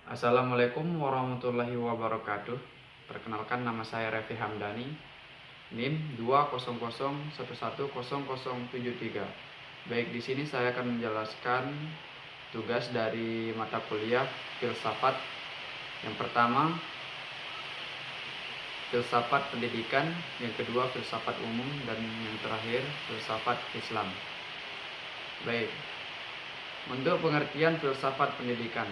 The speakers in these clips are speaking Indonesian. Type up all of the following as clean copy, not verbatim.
Assalamualaikum warahmatullahi wabarakatuh. Perkenalkan, nama saya Revi Hamdani, NIM 200111073. Baik, di sini saya akan menjelaskan tugas dari mata kuliah filsafat. Yang pertama, filsafat pendidikan, yang kedua filsafat umum, dan yang terakhir filsafat Islam. Baik, untuk pengertian filsafat pendidikan.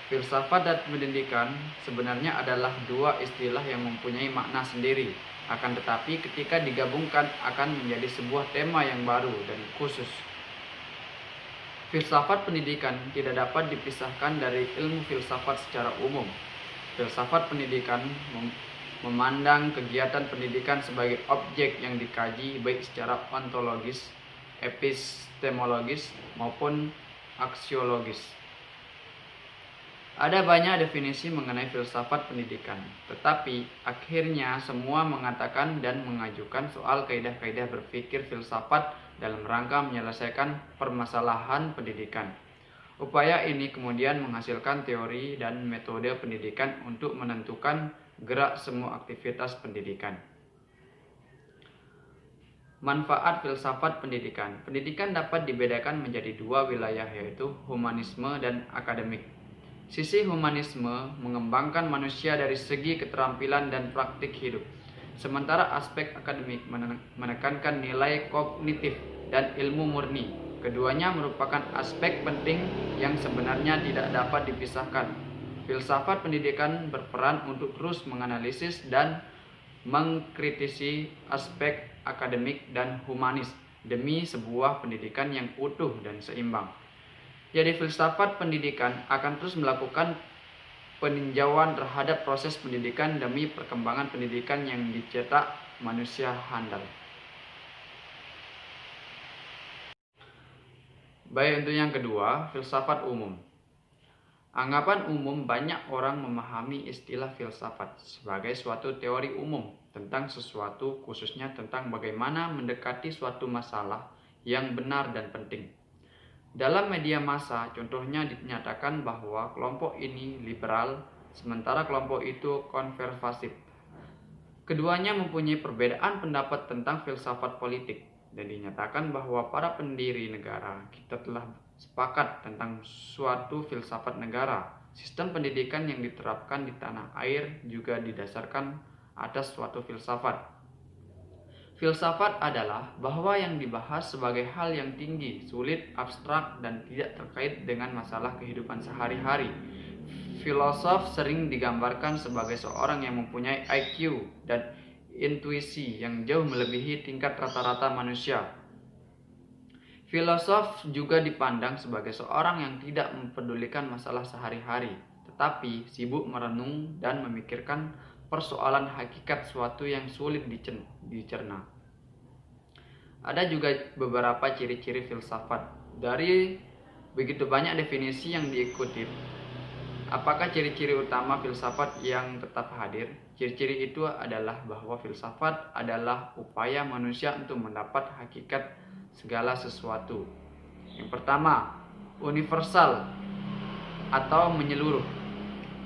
Filsafat dan pendidikan sebenarnya adalah dua istilah yang mempunyai makna sendiri, akan tetapi ketika digabungkan akan menjadi sebuah tema yang baru dan khusus. Filsafat pendidikan tidak dapat dipisahkan dari ilmu filsafat secara umum. Filsafat pendidikan memandang kegiatan pendidikan sebagai objek yang dikaji baik secara ontologis, epistemologis, maupun aksiologis. Ada banyak definisi mengenai filsafat pendidikan, tetapi akhirnya semua mengatakan dan mengajukan soal kaidah-kaidah berpikir filsafat dalam rangka menyelesaikan permasalahan pendidikan. Upaya ini kemudian menghasilkan teori dan metode pendidikan untuk menentukan gerak semua aktivitas pendidikan. Manfaat filsafat pendidikan. Pendidikan dapat dibedakan menjadi dua wilayah, yaitu humanisme dan akademik. Sisi humanisme mengembangkan manusia dari segi keterampilan dan praktik hidup, sementara aspek akademik menekankan nilai kognitif dan ilmu murni. Keduanya merupakan aspek penting yang sebenarnya tidak dapat dipisahkan. Filsafat pendidikan berperan untuk terus menganalisis dan mengkritisi aspek akademik dan humanis demi sebuah pendidikan yang utuh dan seimbang. Jadi filsafat pendidikan akan terus melakukan peninjauan terhadap proses pendidikan demi perkembangan pendidikan yang dicetak manusia handal. Baik, untuk yang kedua, filsafat umum. Anggapan umum, banyak orang memahami istilah filsafat sebagai suatu teori umum tentang sesuatu, khususnya tentang bagaimana mendekati suatu masalah yang benar dan penting. Dalam media massa, contohnya dinyatakan bahwa kelompok ini liberal, sementara kelompok itu konservatif. Keduanya mempunyai perbedaan pendapat tentang filsafat politik, dan dinyatakan bahwa para pendiri negara kita telah sepakat tentang suatu filsafat negara. Sistem pendidikan yang diterapkan di tanah air juga didasarkan atas suatu filsafat. Filsafat adalah bahwa yang dibahas sebagai hal yang tinggi, sulit, abstrak, dan tidak terkait dengan masalah kehidupan sehari-hari. Filosof sering digambarkan sebagai seorang yang mempunyai IQ dan intuisi yang jauh melebihi tingkat rata-rata manusia. Filosof juga dipandang sebagai seorang yang tidak mempedulikan masalah sehari-hari, tetapi sibuk merenung dan memikirkan persoalan hakikat suatu yang sulit dicerna. Ada juga beberapa ciri-ciri filsafat. Dari begitu banyak definisi yang diikuti, apakah ciri-ciri utama filsafat yang tetap hadir? Ciri-ciri itu adalah bahwa filsafat adalah upaya manusia untuk mendapat hakikat segala sesuatu. Yang pertama, universal atau menyeluruh,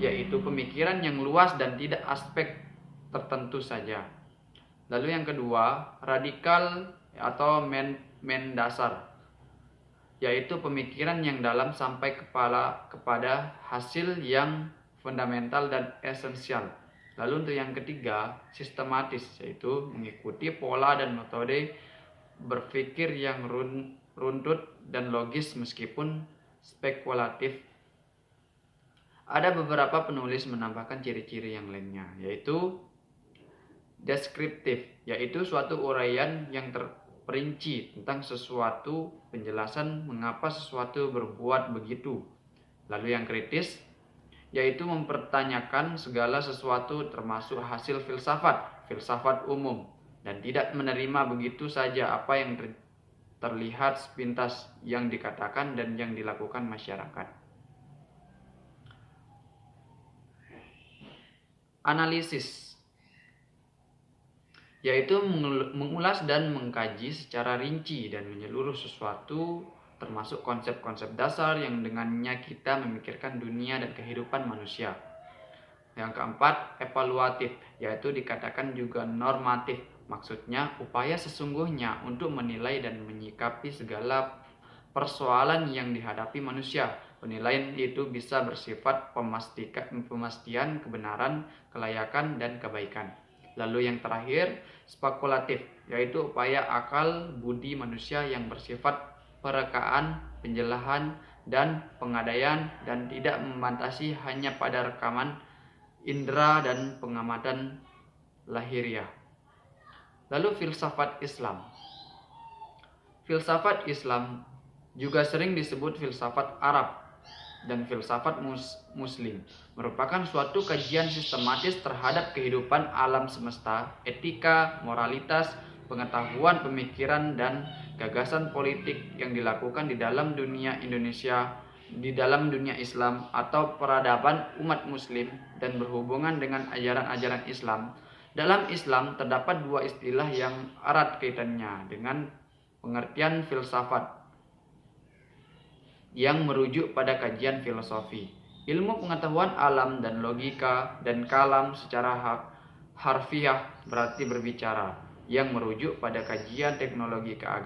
yaitu pemikiran yang luas dan tidak aspek tertentu saja. Lalu yang kedua, radikal atau mendasar, yaitu pemikiran yang dalam sampai kepada hasil yang fundamental dan esensial. Lalu untuk yang ketiga, sistematis, yaitu mengikuti pola dan metode berpikir yang runtut dan logis meskipun spekulatif. Ada beberapa penulis menambahkan ciri-ciri yang lainnya, yaitu deskriptif, yaitu suatu uraian yang terperinci tentang sesuatu, penjelasan mengapa sesuatu berbuat begitu. Lalu yang kritis, yaitu mempertanyakan segala sesuatu termasuk hasil filsafat umum, dan tidak menerima begitu saja apa yang terlihat sepintas yang dikatakan dan yang dilakukan masyarakat. Analisis, yaitu mengulas dan mengkaji secara rinci dan menyeluruh sesuatu termasuk konsep-konsep dasar yang dengannya kita memikirkan dunia dan kehidupan manusia. Yang keempat, evaluatif, yaitu dikatakan juga normatif. Maksudnya, upaya sesungguhnya untuk menilai dan menyikapi segala persoalan yang dihadapi manusia. Penilaian itu bisa bersifat pemastian kebenaran, kelayakan, dan kebaikan. Lalu yang terakhir, spekulatif, yaitu upaya akal budi manusia yang bersifat perekaan, penjelahan, dan pengadaian dan tidak membatasi hanya pada rekaman indera dan pengamatan lahiriah. Lalu filsafat Islam. Filsafat Islam juga sering disebut filsafat Arab dan filsafat Muslim, merupakan suatu kajian sistematis terhadap kehidupan alam semesta, etika, moralitas, pengetahuan, pemikiran, dan gagasan politik yang dilakukan di dalam dunia Islam atau peradaban umat Muslim dan berhubungan dengan ajaran-ajaran Islam. Dalam Islam terdapat dua istilah yang erat kaitannya dengan pengertian filsafat yang merujuk pada kajian filosofi, ilmu pengetahuan alam dan logika, dan kalam secara harfiah berarti berbicara, yang merujuk pada kajian teknologi keagamaan.